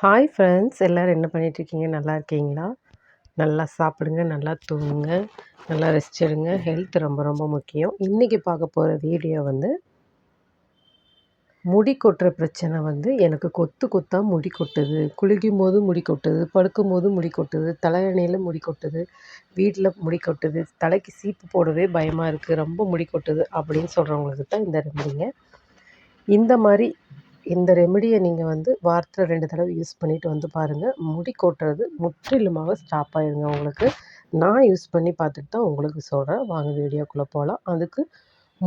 Hi friends, எல்லோரும் என்ன பண்ணிகிட்ருக்கீங்க? நல்லா இருக்கீங்களா? நல்லா சாப்பிடுங்க, நல்லா தூங்குங்க, நல்லா ரெஸ்ட் எடுங்க. ஹெல்த் ரொம்ப ரொம்ப முக்கியம். இன்றைக்கி பார்க்க போகிற வீடியோ முடி கொட்டுற பிரச்சனை எனக்கு கொத்து கொத்தாக முடி கொட்டுது, குளிக்கும்போது முடி கொட்டுது, படுக்கும்போது முடி கொட்டுது, தலையணையில் முடி கொட்டுது, வீட்டில் முடி கொட்டுது, தலைக்கு சீப்பு போடவே பயமாக இருக்குது, ரொம்ப முடி கொட்டுது அப்படின்னு சொல்கிறவங்களுக்கு தான் இந்த ரெமடிங்க. இந்த ரெமடியை நீங்கள் வாரத்தில் 2 தடவை யூஸ் பண்ணிவிட்டு பாருங்கள். முடி கொட்டுறது முற்றிலுமாக ஸ்டாப் ஆகிடுங்க உங்களுக்கு. நான் யூஸ் பண்ணி பார்த்துட்டு தான் உங்களுக்கு சொல்கிறேன். வாங்க வீடியோக்குள்ளே போகலாம். அதுக்கு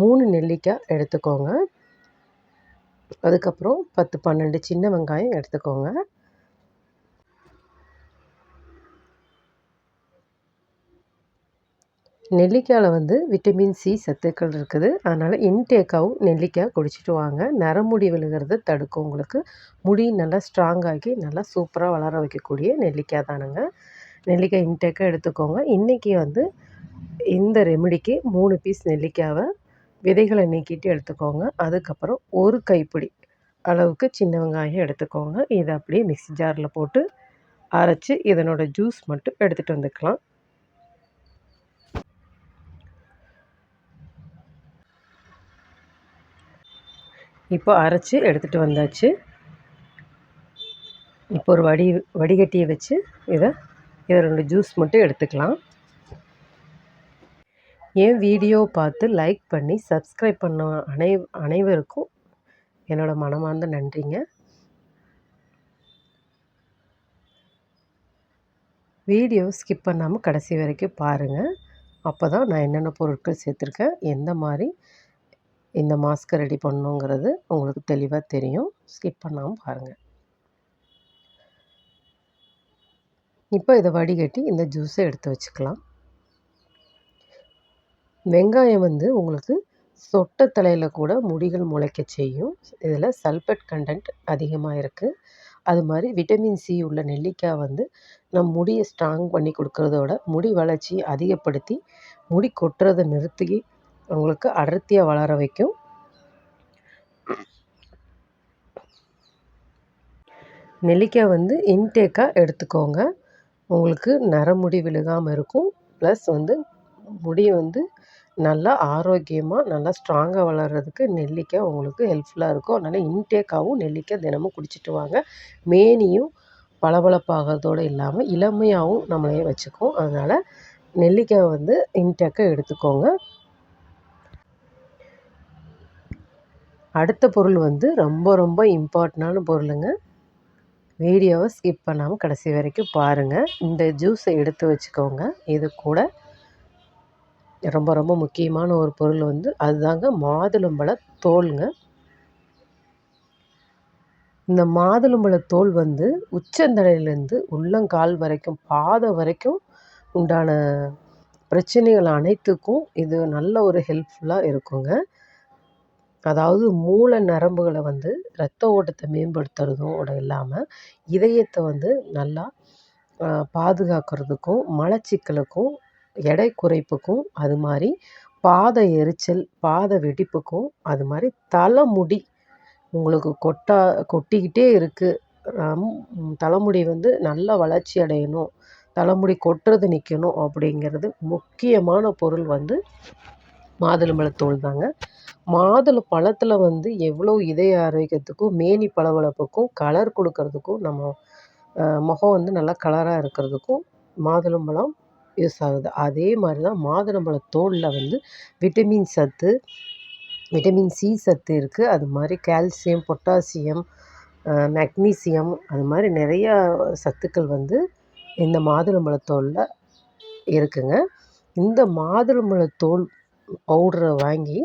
3 நெல்லிக்காய் எடுத்துக்கோங்க. அதுக்கப்புறம் 10, 12 சின்ன வெங்காயம் எடுத்துக்கோங்க. நெல்லிக்காயில் விட்டமின் சி சத்துக்கள் இருக்குது. அதனால் இன்டேக்காகவும் நெல்லிக்காய் குடிச்சிட்டு வாங்க. நரமுடி விழுகிறத தடுக்கும். உங்களுக்கு முடி நல்லா ஸ்ட்ராங்காகி நல்லா சூப்பராக வளர வைக்கக்கூடிய நெல்லிக்காய் தானுங்க. நெல்லிக்காய் இன்டேக்காக எடுத்துக்கோங்க. இன்றைக்கி இந்த ரெமடிக்கு 3 பீஸ் நெல்லிக்காவை விதைகளை நீக்கிட்டு எடுத்துக்கோங்க. அதுக்கப்புறம் ஒரு கைப்பிடி அளவுக்கு சின்ன வெங்காயம் எடுத்துக்கோங்க. இதை அப்படியே மிக்ஸி ஜாரில் போட்டு அரைச்சி இதனோட ஜூஸ் மட்டும் எடுத்துகிட்டு வந்துக்கலாம். இப்போ அரைச்சி எடுத்துகிட்டு வந்தாச்சு. இப்போ ஒரு வடிகட்டியை வச்சு இதை 2 ஜூஸ் மட்டும் எடுத்துக்கலாம். என் வீடியோ பார்த்து லைக் பண்ணி சப்ஸ்கிரைப் பண்ண அனைவருக்கும் என்னோடய மனமார்ந்த நன்றிங்க. வீடியோ ஸ்கிப் பண்ணாமல் கடைசி வரைக்கும் பாருங்கள். அப்போ தான் நான் என்னென்ன பொருட்கள் சேர்த்துருக்கேன், எந்த மாதிரி இந்த மாஸ்க்கை ரெடி பண்ணணுங்கிறது உங்களுக்கு தெளிவாக தெரியும். ஸ்கிப் பண்ணாமல் பாருங்கள். இப்போ இதை வடிகட்டி இந்த ஜூஸை எடுத்து வச்சுக்கலாம். வெங்காயம் உங்களுக்கு சொட்ட தலையில் கூட முடிகள் முளைக்க செய்யும். இதில் சல்ஃபேட் கண்டென்ட் அதிகமாக இருக்குது. அது மாதிரி விட்டமின் சி உள்ள நெல்லிக்காய் நம் முடியை ஸ்ட்ராங் பண்ணி கொடுக்கறதோட முடி வளர்ச்சியை அதிகப்படுத்தி முடி கொட்டுறதை நிறுத்தி உங்களுக்கு அடர்த்தியாக வளர வைக்கும். நெல்லிக்காய் இன்டேக்காக எடுத்துக்கோங்க. உங்களுக்கு நரமுடி விழுகாமல் இருக்கும். ப்ளஸ் முடி நல்லா ஆரோக்கியமாக நல்லா ஸ்ட்ராங்காக வளர்கிறதுக்கு நெல்லிக்காய் உங்களுக்கு ஹெல்ப்ஃபுல்லாக இருக்கும். அதனால் இன்டேக்காகவும் நெல்லிக்காய் தினமும் குடிச்சிட்டு வாங்க. மேனியும் பளபளப்பாகிறதோடு இல்லாமல் இளமையாகவும் நம்மளையே வச்சுக்கும். அதனால் நெல்லிக்காய் இன்டேக்காக எடுத்துக்கோங்க. அடுத்த பொருள் ரொம்ப ரொம்ப இம்பார்ட்டண்டான பொருளுங்க. வீடியோவை ஸ்கிப் பண்ணாமல் கடைசி வரைக்கும் பாருங்கள். இந்த ஜூஸை எடுத்து வச்சுக்கோங்க. இது கூட ரொம்ப ரொம்ப முக்கியமான ஒரு பொருள் அதுதாங்க மாதுளம்பழ தோலுங்க. இந்த மாதுளம்பழ தோல் உச்சந்தலையிலேருந்து உள்ளங்கால் வரைக்கும் பாதம் வரைக்கும் உண்டான பிரச்சனைகள் அனைத்துக்கும் இது நல்ல ஒரு ஹெல்ப்ஃபுல்லாக இருக்குங்க. அதாவது மூளை நரம்புகளை இரத்த ஓட்டத்தை மேம்படுத்துறதோடு இல்லாமல் இதயத்தை நல்லா பாதுகாக்கிறதுக்கும் மலச்சிக்கலுக்கும் எடை குறைப்புக்கும் அது மாதிரி பாத எரிச்சல் பாத வெடிப்புக்கும் அது மாதிரி தலைமுடி உங்களுக்கு கொட்டிக்கிட்டே இருக்குது, தலைமுடி நல்லா வளர்ச்சி அடையணும், தலைமுடி கொட்டுறது நிற்கணும் அப்படிங்கிறது முக்கியமான பொருள் மாதுளம்பழத்தோல் தாங்க. மாதுளை பழத்தில் எவ்வளோ இதய ஆரோக்கியத்துக்கும் மேனி பளபளப்புக்கும் கலர் கொடுக்கறதுக்கும் நம்ம முகம் நல்லா கலராக இருக்கிறதுக்கும் மாதுளம்பழம் யூஸ் ஆகுது. அதே மாதிரி தான் மாதுளம்பழத்தோலில் விட்டமின் சத்து விட்டமின் சி சத்து இருக்குது. அது மாதிரி கால்சியம், பொட்டாசியம், மெக்னீசியம் அது மாதிரி நிறையா சத்துக்கள் இந்த மாதுளம்பழத்தோலில் இருக்குங்க. இந்த மாதுளம்பழத்தோல் பவுடரை வாங்கி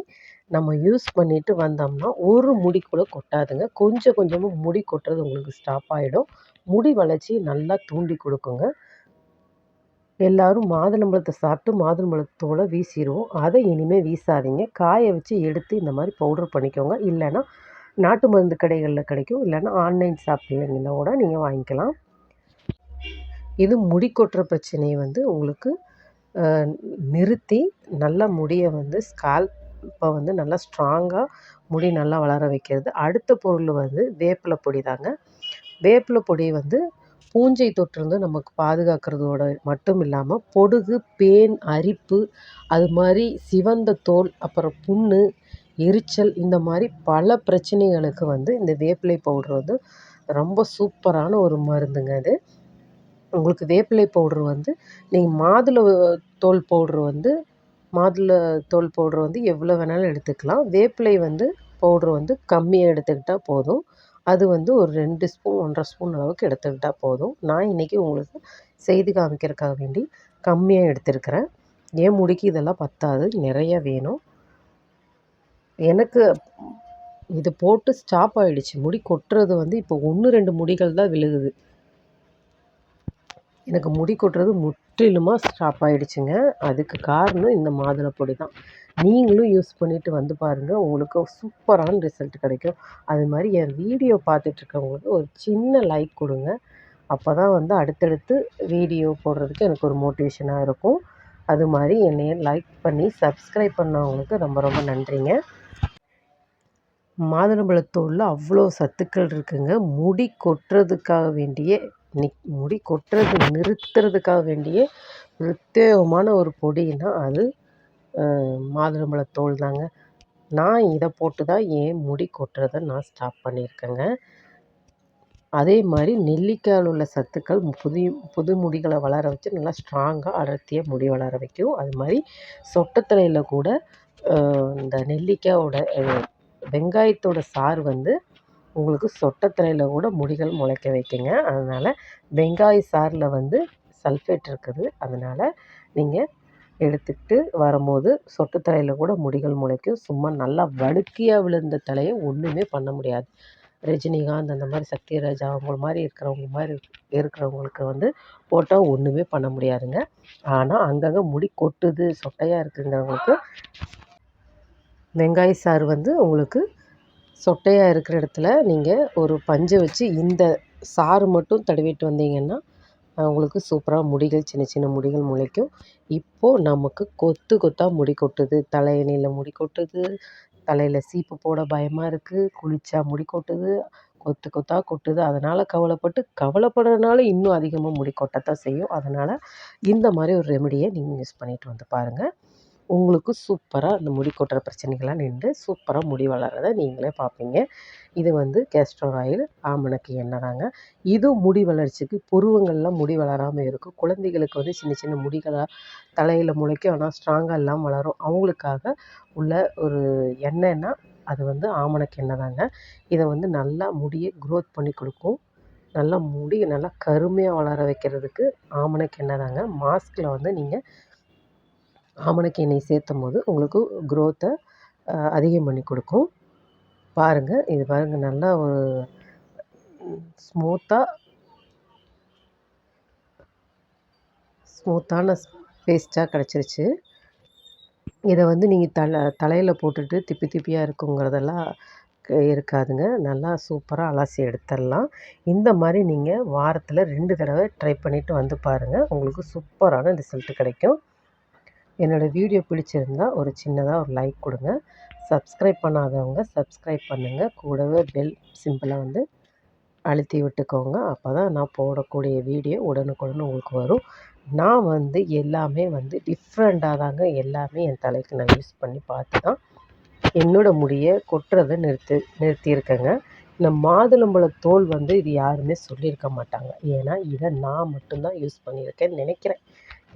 நம்ம யூஸ் பண்ணிட்டு வந்தோம்னா ஒரு முடி கூட கொட்டாதுங்க. கொஞ்சம் கொஞ்சமாக முடி கொட்டுறது உங்களுக்கு ஸ்டாப் ஆகிடும். முடி வளர்ச்சி நல்லா தூண்டி கொடுக்குங்க. எல்லோரும் மாதுளம்பழத்தை சாப்பிட்டு மாதுளம்பழத்தோலை வீசிடுவோம். அதை இனிமேல் வீசாதீங்க. காய வச்சு எடுத்து இந்த மாதிரி பவுடர் பண்ணிக்கோங்க. இல்லைன்னா நாட்டு மருந்து கடைகளில் கிடைக்கும். இல்லைன்னா ஆன்லைன் ஷாப்பிங்கில் கூட நீங்கள் வாங்கிக்கலாம். இது முடி கொட்டுற பிரச்சனையை உங்களுக்கு நிறுத்தி நல்ல முடியை ஸ்கால்ப்பை நல்லா ஸ்ட்ராங்காக முடி நல்லா வளர வைக்கிறது. அடுத்த பொருள் வேப்பிலை பொடி தாங்க. வேப்பிலை பொடி வந்து பூஞ்சை தொற்றிருந்து நமக்கு பாதுகாக்கிறதோட மட்டும் இல்லாமல் பொடுகு, பேன், அரிப்பு, அது மாதிரி சிவந்த தோல், அப்புறம் புண்ணு, எரிச்சல், இந்த மாதிரி பல பிரச்சனைகளுக்கு வந்து இந்த வேப்பிலை பவுட்ரு வந்து ரொம்ப சூப்பரான ஒரு மருந்துங்க அது. உங்களுக்கு வேப்பிலை பவுட்ரு வந்து நீங்கள் தோல் பவுட்ரு வந்து தோல் பவுட்ரு வந்து எவ்வளோ வேணாலும் எடுத்துக்கலாம். வேப்பிலை வந்து பவுட்ரு வந்து கம்மியாக எடுத்துக்கிட்டால் போதும். அது வந்து ஒரு 2 ஸ்பூன் 1 1/2 ஸ்பூன் அளவுக்கு எடுத்துக்கிட்டால் போதும். நான் இன்றைக்கி உங்களுக்கு செய்து காமிக்கிறதுக்காக வேண்டி கம்மியாக எடுத்திருக்கிறேன். என் முடிக்கு இதெல்லாம் பத்தாது, நிறைய வேணும். எனக்கு இது போட்டு ஸ்டாப் ஆகிடுச்சு. முடி கொட்டுறது வந்து இப்போ 1, 2 முடிகள் தான் விழுகுது. எனக்கு முடி கொட்டுறது முற்றிலுமாக ஸ்டாப் ஆகிடுச்சுங்க. அதுக்கு காரணம் இந்த மாதுளப்பொடி தான். நீங்களும் யூஸ் பண்ணிவிட்டு வந்து பாருங்கள், உங்களுக்கு சூப்பரான ரிசல்ட் கிடைக்கும். அது மாதிரி என் வீடியோ பார்த்துட்ருக்கவங்களுக்கு ஒரு சின்ன லைக் கொடுங்க. அப்போ தான் வந்து அடுத்தடுத்து வீடியோ போடுறதுக்கு எனக்கு ஒரு மோட்டிவேஷனாக இருக்கும். அது மாதிரி என்னைய லைக் பண்ணி சப்ஸ்கிரைப் பண்ணவங்களுக்கு ரொம்ப ரொம்ப நன்றிங்க. மாதுளம்பழத்தோலில் அவ்வளோ சத்துக்கள் இருக்குதுங்க. முடி கொட்டுறதுக்காக வேண்டியே முடி கொட்டுறது நிறுத்துறதுக்காக வேண்டியே பிரத்யேகமான ஒரு பொடின்னா அது மாதுளம்பழத்தோல் தாங்க. நான் இதை போட்டு தான் என் முடி கொட்டுறதை நான் ஸ்டாப் பண்ணியிருக்கேங்க. அதே மாதிரி நெல்லிக்காயில் உள்ள சத்துக்கள் புது முடிகளை வளர வச்சு நல்லா ஸ்ட்ராங்காக அடர்த்தியாக முடி வளர வைக்கும். அது மாதிரி சொட்டத்தலையில் கூட இந்த நெல்லிக்காயோட வெங்காயத்தோட சாறு வந்து உங்களுக்கு சொட்டத்தலையில் கூட முடிகள் முளைக்க வைக்குங்க. அதனால் வெங்காய சாறில் வந்து சல்ஃபேட் இருக்குது. அதனால் நீங்கள் எடுத்துக்கிட்டு வரும்போது சொட்டத்தலையில் கூட முடிகள் முளைக்கும். சும்மா நல்லா வழுக்கியாக விழுந்த தலையை ஒன்றுமே பண்ண முடியாது. ரஜினிகாந்த் அந்த மாதிரி சத்யராஜ் அவங்க மாதிரி இருக்கிறவங்களுக்கு வந்து போட்டால் ஒன்றுமே பண்ண முடியாதுங்க. ஆனால் அங்கங்கே முடி கொட்டுது, சொட்டையாக இருக்குங்கிறவங்களுக்கு வெங்காய சாறு வந்து உங்களுக்கு சொட்டையாக இருக்கிற இடத்துல நீங்கள் ஒரு பஞ்சை வச்சு இந்த சாறு மட்டும் தடவிட்டு வந்தீங்கன்னா உங்களுக்கு சூப்பராக முடிகள் சின்ன சின்ன முடிகள் முளைக்கும். இப்போது நமக்கு கொத்து கொத்தாக முடி கொட்டுது, தலையணையில் முடி கொட்டுது, தலையில் சீப்பு போட பயமாக இருக்குது, குளித்தா முடி கொட்டுது, கொத்து கொத்தாக கொட்டுது. அதனால் கவலைப்படுறதுனால இன்னும் அதிகமாக முடி கொட்டத்தான் செய்யும். அதனால் இந்த மாதிரி ஒரு ரெமெடியை நீங்கள் யூஸ் பண்ணிட்டு வந்து பாருங்கள். உங்களுக்கு சூப்பராக அந்த முடி கொட்டுற பிரச்சனைகள்லாம் நின்று சூப்பராக முடி வளர்றதை நீங்களே பார்ப்பீங்க. இது வந்து கேஸ்டர் ஆயில், ஆமணக்கு எண்ணெய் தாங்க. இது முடி வளர்ச்சிக்கு புருவங்கள்லாம் முடி வளராமல் இருக்கும். குழந்தைகளுக்கு வந்து சின்ன சின்ன முடிகளாக தலையில் முளைக்கும், ஆனால் ஸ்ட்ராங்காக இல்லாமல் வளரும். அவங்களுக்காக உள்ள ஒரு எண்ணெய்னா அது வந்து ஆமணக்கு எண்ணெய் தாங்க. இதை வந்து நல்லா முடியை க்ரோத் பண்ணி கொடுக்கும். நல்லா முடி நல்லா கருமையாக வளர வைக்கிறதுக்கு ஆமணக்கு எண்ணெய் தாங்க. மாஸ்கில் வந்து நீங்கள் ஆமணக்கு எண்ணெய் சேர்த்தும்போது உங்களுக்கு க்ரோத்தை அதிகம் பண்ணி கொடுக்கும். பாருங்கள், இது பாருங்கள், நல்லா ஒரு ஸ்மூத்தான பேஸ்ட்டாக கிடச்சிருச்சு. இதை வந்து நீங்கள் தலையில் போட்டுட்டு திப்பி திப்பியாக இருக்குங்கிறதெல்லாம் இருக்காதுங்க. நல்லா சூப்பராக அலசி எடுத்துடலாம். இந்த மாதிரி நீங்கள் வாரத்தில் 2 தடவை ட்ரை பண்ணிவிட்டு வந்து பாருங்கள். உங்களுக்கு சூப்பரான ரிசல்ட் கிடைக்கும். என்னோடய வீடியோ பிடிச்சிருந்தா ஒரு சின்னதாக ஒரு லைக் கொடுங்க. சப்ஸ்கிரைப் பண்ணாதவங்க சப்ஸ்கிரைப் பண்ணுங்கள். கூடவே பெல் சிம்பிளை வந்து அழுத்தி விட்டுக்கோங்க. அப்போ தான் நான் போடக்கூடிய வீடியோ உடனுக்குடன் உங்களுக்கு வரும். நான் வந்து எல்லாமே வந்து டிஃப்ரெண்ட்டாக தாங்க எல்லாமே என் தலைக்கு நான் யூஸ் பண்ணி பார்த்து தான் என்னோடய முடியை கொட்டுறதை நிறுத்தியிருக்கேங்க. இந்த மாதுளம்பழத்தோல் வந்து இது யாருமே சொல்லியிருக்க மாட்டாங்க. ஏன்னா இதை நான் மட்டும்தான் யூஸ் பண்ணியிருக்கேன்னு நினைக்கிறேன்.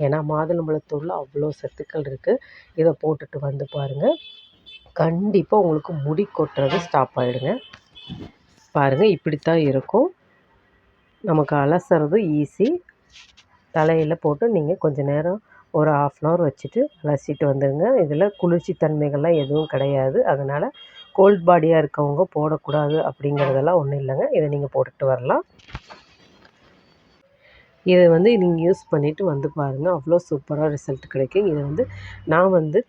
ஏன்னா மாதுளம்பழத்தோலில் அவ்வளோ சத்துக்கள் இருக்குது. இதை போட்டுட்டு வந்து பாருங்கள், கண்டிப்பாக உங்களுக்கு முடி கொட்டுறது ஸ்டாப் ஆகிடுங்க. பாருங்கள், இப்படித்தான் இருக்கும். நமக்கு அலசுறது ஈஸி. தலையில் போட்டு நீங்கள் கொஞ்சம் நேரம் ஒரு 1/2 அன் ஹவர் வச்சுட்டு அலசிட்டு வந்துடுங்க. இதில் குளிர்ச்சி தன்மைகள்லாம் எதுவும் கிடையாது. அதனால் கோல்ட் பாடியாக இருக்கவங்க போடக்கூடாது அப்படிங்கிறதெல்லாம் ஒன்றும் இல்லைங்க. இதை நீங்கள் போட்டுட்டு வரலாம். இதை வந்து நீங்கள் யூஸ் பண்ணிவிட்டு வந்து பாருங்கள், அவ்வளோ சூப்பராக ரிசல்ட் கிடைக்கும். இதை வந்து நான் வந்து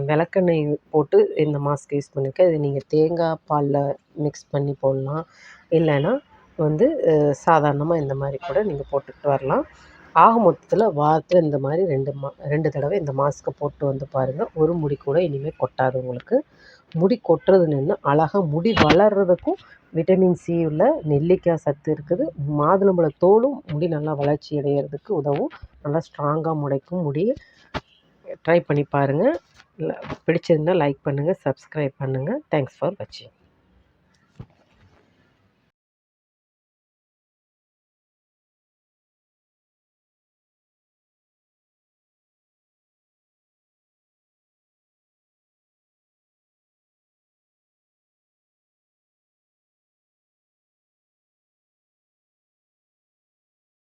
விளக்கெண்ணெய் போட்டு இந்த மாஸ்க் யூஸ் பண்ணியிருக்கேன். இதை நீங்கள் தேங்காய் பாலில் மிக்ஸ் பண்ணி போடலாம். இல்லைன்னா வந்து சாதாரணமாக இந்த மாதிரி கூட நீங்கள் போட்டுக்கிட்டு வரலாம். ஆக மொத்தத்தில் வாரத்தில் இந்த மாதிரி 2 தடவை இந்த மாஸ்க்கை போட்டு வந்து பாருங்கள். ஒரு முடி கூட இனிமேல் கொட்டாது உங்களுக்கு. முடி கொட்டுறது நின்று அழகாக முடி வளர்கிறதுக்கும் விட்டமின் சி உள்ள நெல்லிக்காய் சத்து இருக்குது. மாதுளம்பழ தோலும் முடி நல்லா வளர்ச்சி அடையிறதுக்கு உதவும். நல்லா ஸ்ட்ராங்காக முளைக்கும் முடி. ட்ரை பண்ணி பாருங்கள். பிடிச்சிருந்தால் லைக் பண்ணுங்கள், சப்ஸ்கிரைப் பண்ணுங்கள். தேங்க்ஸ் ஃபார் வாட்சிங்.